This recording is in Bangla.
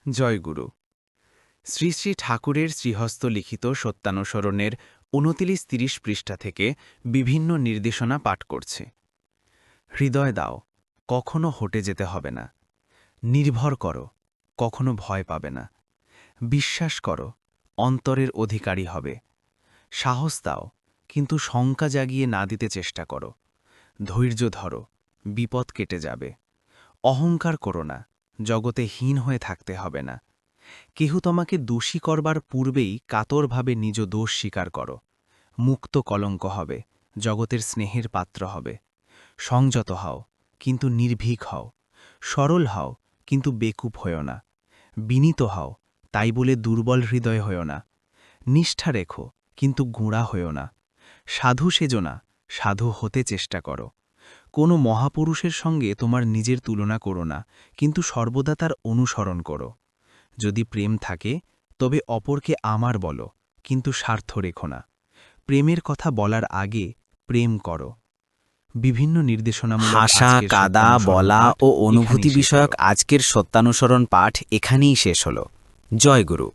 জয়গুরু। শ্রী শ্রী ঠাকুরের শ্রীহস্ত লিখিত সত্যানুসরণের ২৯-৩০ পৃষ্ঠা থেকে বিভিন্ন নির্দেশনা পাঠ করছে। হৃদয় দাও, কখনো হটে যেতে হবে না। নির্ভর করো, কখনো ভয় পাবে না। বিশ্বাস করো, অন্তরের অধিকারী হবে। সাহস দাও, কিন্তু শঙ্কা জাগিয়ে না দিতে চেষ্টা করো। ধৈর্য ধরো, বিপদ কেটে যাবে। অহংকার করো না, জগতে হীন হয়ে থাকতে হবে না। কেহ তোমাকে দোষী করবার পূর্বেই কাতরভাবে নিজ দোষ স্বীকার করো। মুক্ত কলঙ্ক হবে, জগতের স্নেহের পাত্র হবে। সংযত হও, কিন্তু নির্ভীক হও। সরল হও, কিন্তু বেকুব হও না। বিনীত হও, তাই বলে দুর্বল হৃদয় হও না। নিষ্ঠা রেখো, কিন্তু গোঁড়া হও না। সাধু সেজো না, সাধু হতে চেষ্টা করো। কোনো মহাপুরুষের সঙ্গে তোমার নিজের তুলনা করো না, কিন্তু সর্বদা তার অনুসরণ করো। যদি প্রেম থাকে, তবে অপরকে আমার বলো, কিন্তু স্বার্থ রেখো না। প্রেমের কথা বলার আগে প্রেম করো। বিভিন্ন নির্দেশনামূলক হাসা, আজকের কাদা, সত্যানুসরণ বলা পাঠ ও এখানেই অনুভূতি শেষ বিষয়ক হলো। আজকের সত্যানুসরণ পাঠ এখানেই শেষ হল। জয় গুরু।